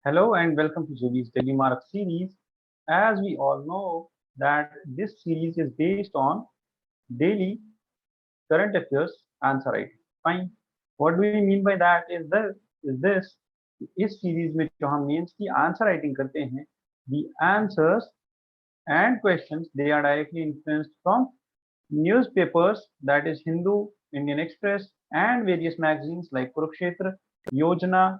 Hello and welcome to Juby's Daily Mark series. As we all know that this series is based on daily current affairs answer writing. Fine. What do we mean by that is this इस series में जो हम mains की answer writing करते हैं the answers and questions they are directly influenced from newspapers, that is Hindu, Indian Express, and various magazines like Kurukshetra, Yojana,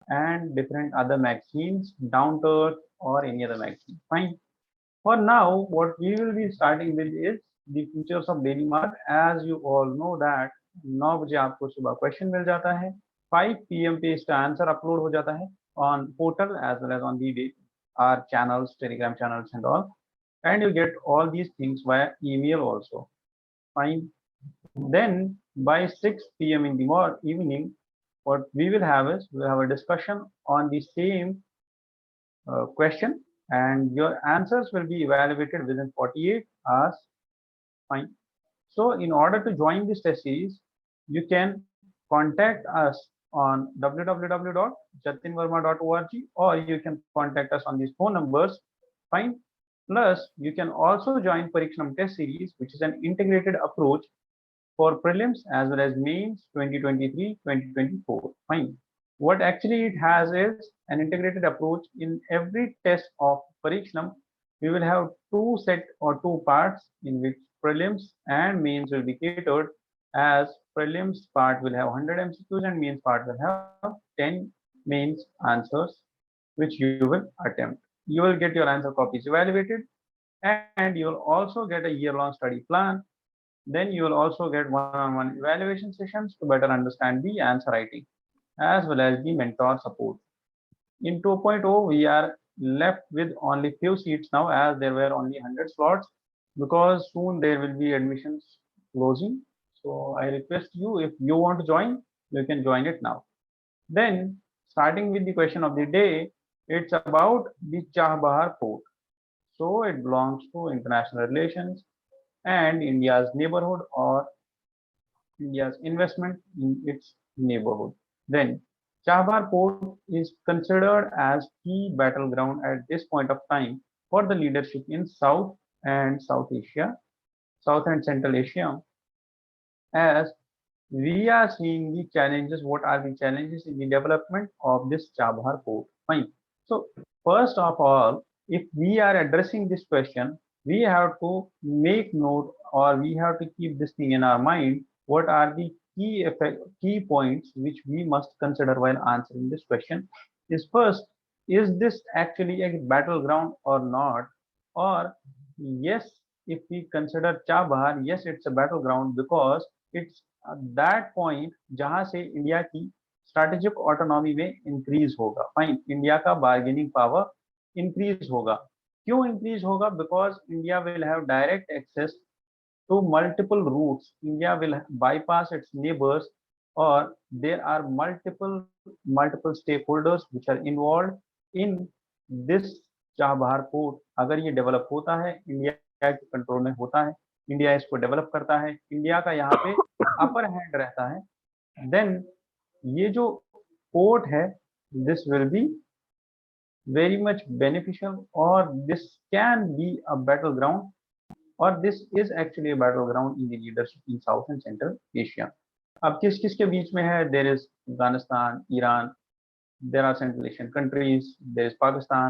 and different other magazines, Down to Earth or any other magazine. Fine. For now, what we will be starting with is the features of daily mark. As you all know that 9 बजे आपको सुबह question मिल जाता है, 5 PM पे इसका answer upload हो जाता है on portal as well as on the our channels, Telegram channels and all, and you get all these things via email also. Fine. Then by 6 PM in the evening, what we will have is we'll have a discussion on the same question, and your answers will be evaluated within 48 hours. Fine. So in order to join this test series, you can contact us on www.jatinverma.org, or you can contact us on these phone numbers. Fine. Plus, you can also join PAREEKSHANAM test series, which is an integrated approach for prelims as well as mains 2023-2024. Fine. What actually it has is an integrated approach. In every test of PAREEKSHANAM, we will have two parts in which prelims and mains will be catered, as prelims part will have 100 MCQs and mains part will have 10 mains answers which you will attempt. You will get your answer copies evaluated, and you will also get a year-long study plan. Then you will also get one-on-one evaluation sessions to better understand the answer writing as well as the mentor support. In 2.0, we are left with only few seats now, as there were only 100 slots, because soon there will be admissions closing. So I request you, if you want to join, you can join it now. Then starting with the question of the day, it's about the Chahbahar port. So it belongs to international relations and India's neighborhood, or India's investment in its neighborhood. Then Chahbahar port is considered as key battleground at this point of time for the leadership in South and South Asia, South and Central Asia, as we are seeing the challenges. What are the challenges in the development of this Chahbahar port? Fine. So first of all, if we are addressing this question, we have to make note, or we have to keep this thing in our mind. What are the key points which we must consider while answering this question? Is first, is this actually a battleground or not? Or yes, if we consider Chahbahar, yes, it's a battleground because it's that point जहां से India की strategic autonomy में increase होगा. Fine. India का bargaining power increase होगा. क्यों increase होगा? Because India will have direct access to multiple routes. India will bypass its neighbors, or there are multiple stakeholders which are involved in this Chahbahar port. अगर ये develop होता है, India के control में होता है, इंडिया इसको डेवलप करता है, इंडिया का यहाँ पे अपर हैंड रहता है, देन ये जो पोर्ट है, this will be very much beneficial, or this can be a battleground, or this is actually a battleground in the leadership in South and Central Asia. अब किस किस के बीच में है? There is Afghanistan, Iran, there are Central Asian countries, there is Pakistan,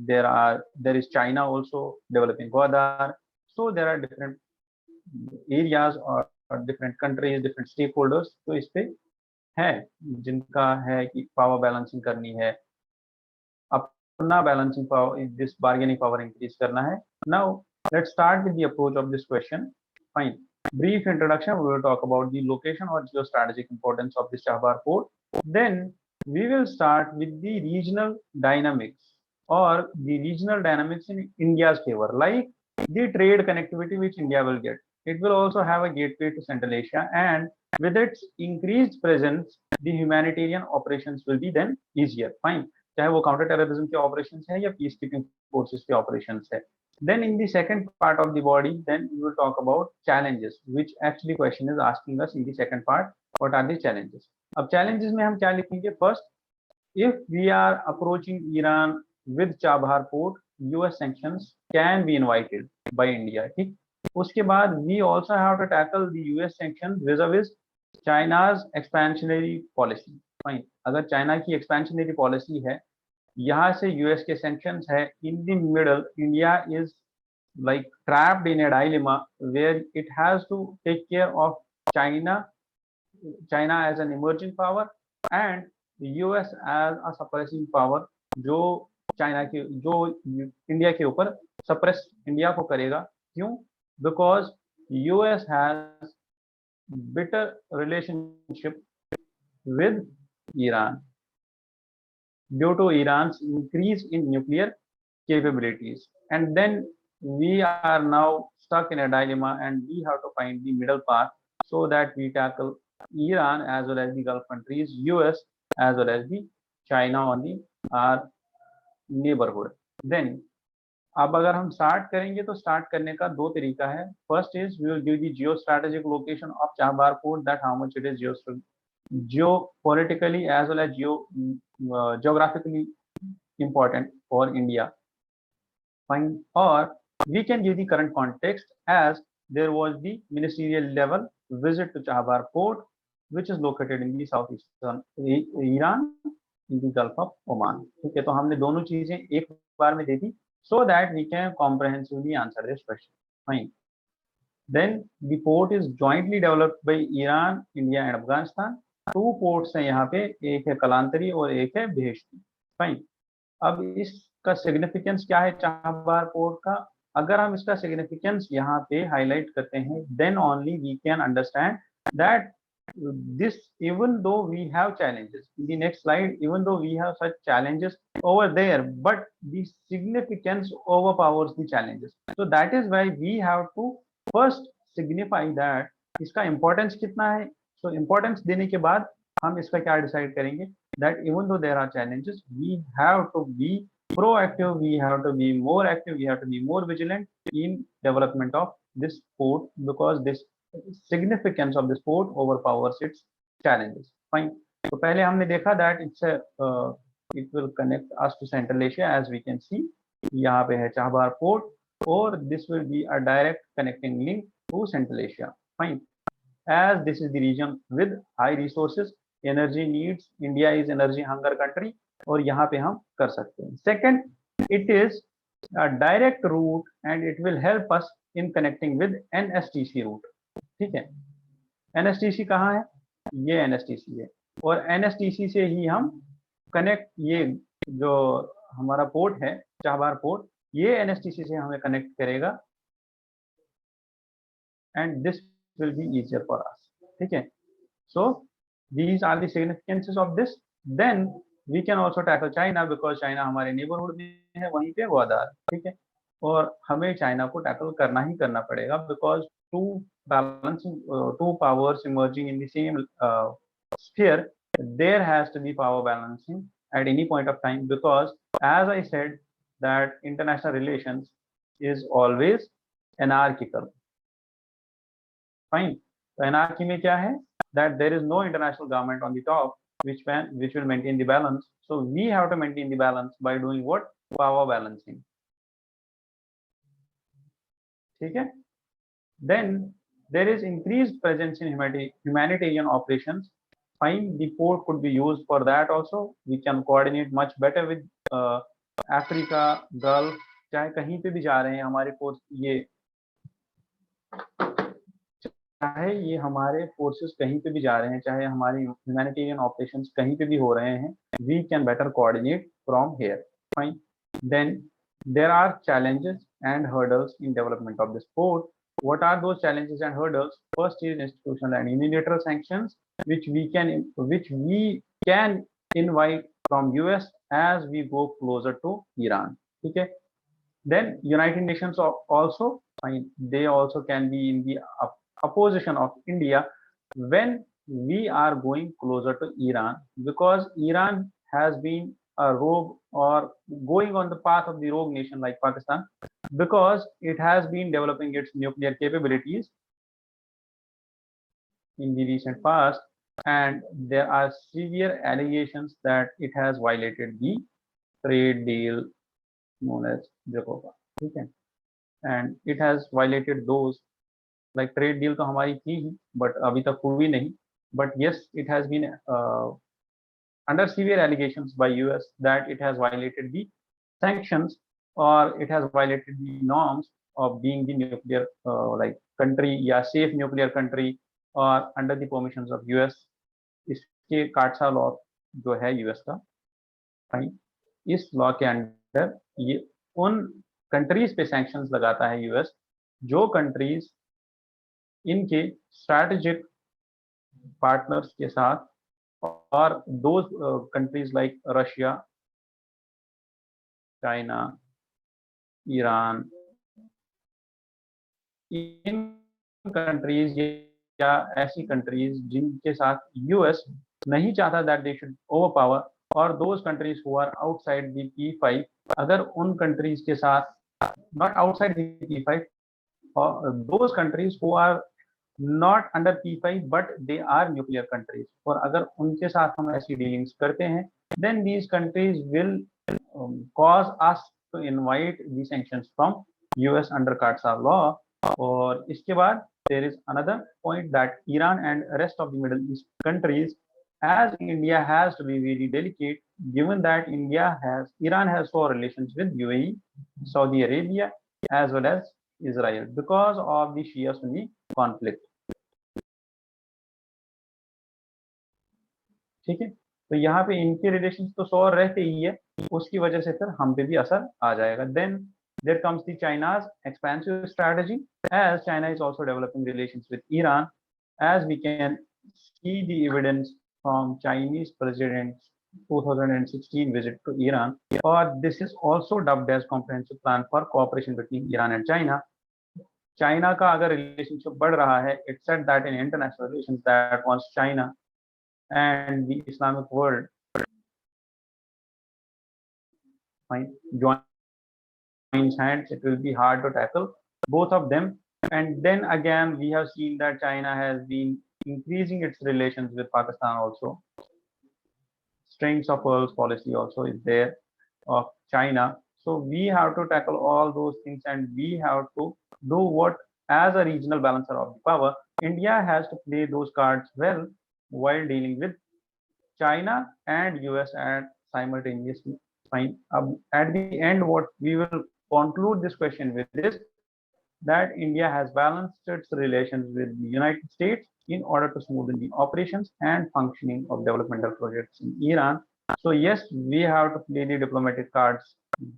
there is China also developing Gwadar. So there are different areas or different countries, different stakeholders. तो इस पे है जिनका है कि पावर बैलेंसिंग करनी है, अपना balancing power, this bargaining power increase करना है. Now let's start with the approach of this question. Fine. Brief introduction. We will talk about the location or geostrategic importance of this Chahbahar port. Then we will start with the regional dynamics, or the regional dynamics in India's favor, like the trade connectivity which India will get. It will also have a gateway to Central Asia, and with its increased presence, the humanitarian operations will be then easier. Fine. चाहे वो counter terrorism के operations है या peace keeping forces के operations है. Then in the second part of the body, then we will talk about challenges, which actually question is asking us in the second part, what are the challenges? अब challenges में हम क्या लिखेंगे? First, if we are approaching Iran with Chabahar port, US sanctions can be invited by India. ठीक, उसके बाद we also have to tackle the US sanctions vis-a-vis China's expansionary policy. Fine. अगर China की expansionary policy है, यहाँ से US के sanctions है, in the middle India is like trapped in a dilemma where it has to take care of China as an emerging power and US as a suppressing power, जो China के जो India के ऊपर suppress India को करेगा. क्यों? Because US has bitter relationship with Iran due to Iran's increase in nuclear capabilities, and then we are now stuck in a dilemma and we have to find the middle path so that we tackle Iran as well as the Gulf countries, US as well as the China on the our neighborhood. Then अब अगर हम start करेंगे तो start करने का दो तरीका है. First is we will give the geostrategic location of Chabahar port, that how much it is geopolitically as well as geographically important for India. Fine. Or we can give the current context as there was the ministerial level visit to Chabahar port, which is located in the southeastern Iran in the Gulf of Oman. ठीक है, तो हमने दोनों चीजें एक बार में दे दी so that we can comprehensively answer this question. Fine. Then the port is jointly developed by Iran, India and Afghanistan. Two ports हैं यहाँ पे, एक है कलांतरी और एक है बेहेश्ती. Fine. अब इसका सिग्निफिकेंस क्या है चाबहार पोर्ट का? अगर हम इसका सिग्निफिकेंस यहाँ पे हाईलाइट करते हैं, then only we can understand that this, even though we have challenges in the next slide, even though we have such challenges over there, but the significance overpowers the challenges. So that is why we have to first signify that इसका importance कितना है. So importance देने के बाद हम इसका क्या decide करेंगे, that even though there are challenges, we have to be proactive, we have to be more active, we have to be more vigilant in development of this port, because this significance of this port overpowers its challenges. Fine. तो पहले हमने देखा that it will connect us to Central Asia, as we can see. यहाँ पे है Chabahar port, or this will be a direct connecting link to Central Asia. Fine. As this is the region with high resources, energy needs, India is energy hunger country, और यहाँ पे हम कर सकते हैं. Second, it is a direct route and it will help us in connecting with NSTC route. ठीक है, NSTC कहाँ है? ये NSTC है, और NSTC से ही हम कनेक्ट, ये जो हमारा पोर्ट है चाबहार पोर्ट, ये NSTC से हमें कनेक्ट करेगा, and this will be easier for us. ठीक है, so these are the significances of this. Then we can also tackle China, because China हमारे neighborhood में है, वहीं पे ग्वादार. ठीक है, और हमें चाइना को टैकल करना ही करना पड़ेगा, because two powers emerging in the same sphere, there has to be power balancing at any point of time, because as I said that international relations is always anarchical. Fine. So anarchy में क्या है? That there is no international government on the top which will maintain the balance. So we have to maintain the balance by doing what? Power balancing. ठीक है? Then there is increased presence in humanitarian operations. Fine, the port could be used for that also. We can coordinate much better with Africa, Gulf. चाहे कहीं पे भी जा रहे हैं हमारे फोर्स, चाहे ये हमारे फोर्सेस कहीं पे भी जा रहे हैं, चाहे हमारे ह्यूमैनिटेरियन ऑपरेशंस कहीं पे भी हो रहे हैं, we can better coordinate from here. Fine. Then there are challenges and hurdles in development of this port. What are those challenges and hurdles? First is institutional and unilateral sanctions, which we can invite from US as we go closer to Iran. Okay. Then United Nations also, they also can be in the opposition of India when we are going closer to Iran, because Iran has been a rogue or going on the path of the rogue nation like Pakistan, because it has been developing its nuclear capabilities in the recent past, and there are severe allegations that it has violated the trade deal known as Jacoba. ठीक है, and it has violated those, like trade deal तो हमारी थी ही, but अभी तक हुई नहीं, but yes, it has been under severe allegations by US that it has violated the sanctions, or it has violated the norms of being the nuclear like country या safe nuclear country or under the permissions of US. इसके काटसा law जो है US का, fine, इस law के under ये उन countries पे सैंक्शंस लगाता है यूएस जो कंट्रीज इनके स्ट्रैटेजिक पार्टनर्स के साथ, और those countries like Russia, China, Iran, इन कंट्रीज या ऐसी कंट्रीज जिनके साथ यूएस नहीं चाहता दैट दे शुड ओवरपावर, और those countries who are outside the P5, अगर उन कंट्रीज के साथ, नॉट आउटसाइड द P5, और those countries who are not under P5 but they are nuclear countries, और अगर उनके साथ हम ऐसी डीलिंग्स करते हैं, then these countries will cause us to invite the sanctions from US under CAATSA law. और इसके बाद there is another point that Iran and rest of the Middle East countries, as India has to be very delicate, given that Iran has so relations with UAE, Saudi Arabia, as well as Israel because of the Shia-Sunni conflict. ठीक है, तो यहाँ पे इनके relations तो सौ रहते ही है, उसकी वजह से फिर हम पे भी असर आ जाएगा. Then there comes the China's expansive strategy, as China is also developing relations with Iran, as we can see the evidence from Chinese President's 2016 visit to Iran, or this is also dubbed as comprehensive plan for cooperation between Iran and China. China का अगर relationship बढ़ रहा है, it said that in international relations that once China and the Islamic world joins hands, it will be hard to tackle both of them. And then again, we have seen that China has been increasing its relations with Pakistan also. Strings of pearls policy also is there of China. So we have to tackle all those things, and we have to do what, as a regional balancer of the power, India has to play those cards well while dealing with China and US and simultaneously. Fine. At the end, what we will conclude this question with is that India has balanced its relations with the United States in order to smoothen the operations and functioning of developmental projects in Iran. So yes, we have to play the diplomatic cards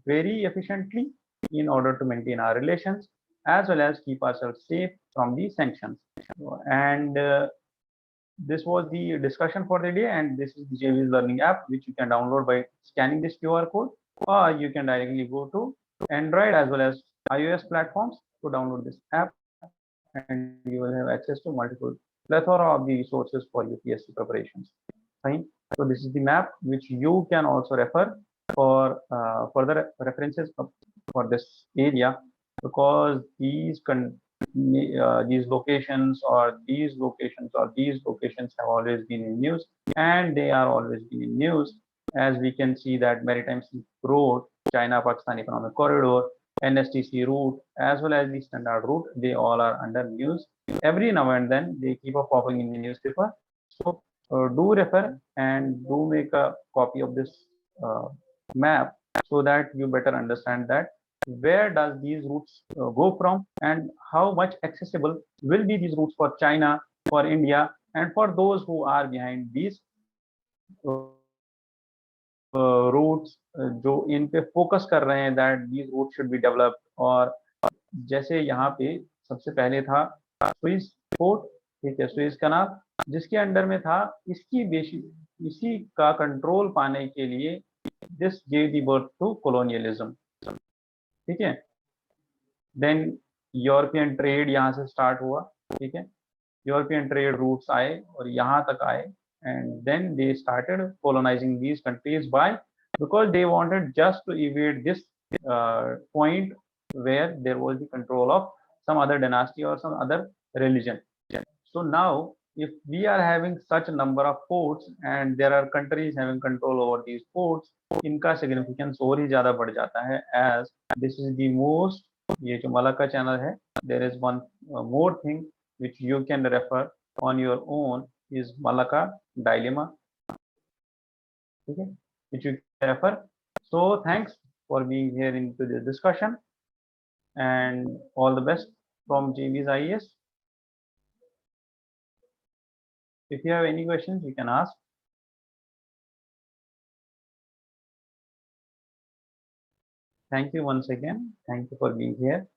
very efficiently in order to maintain our relations as well as keep ourselves safe from the sanctions. And this was the discussion for the day, and this is the JV's learning app, which you can download by scanning this QR code, or you can directly go to Android as well as iOS platforms to download this app, and you will have access to multiple plethora of the resources for UPSC preparations. Fine. So this is the map which you can also refer for further references for this area, because these locations have always been in news, and they are always been in news, as we can see that Maritime Silk Road, China-Pakistan Economic Corridor, NSTC route, as well as the standard route, they all are under news. Every now and then they keep on popping in the newspaper. So do refer and do make a copy of this map so that you better understand that where does these routes go from, and how much accessible will be these routes for China, for India, and for those who are behind these routes जो इन पे focus कर रहे हैं that these routes should be developed. और जैसे यहाँ पे सबसे पहले था स्विस पोर्ट, ठीक है, स्विस कनाल, जिसके अंडर में था, इसी का कंट्रोल पाने के लिए this gave the birth to colonialism. ठीक है, देन यूरोपियन ट्रेड यहाँ से स्टार्ट हुआ, ठीक है, यूरोपियन ट्रेड रूट्स आए और यहाँ तक आए, and then they started colonizing these countries because they wanted just to evade this point where there was the control of some other dynasty or some other religion. So now if we are having such a number of ports and there are countries having control over these ports, इनका significance और ही ज़्यादा बढ़ जाता है, as this is the most, ये जो Malacca channel है, there is one more thing which you can refer on your own is Malacca dilemma, okay, which you can refer. So thanks for being here into this discussion and all the best from JB's IAS. If you have any questions, you can ask. Thank you once again. Thank you for being here.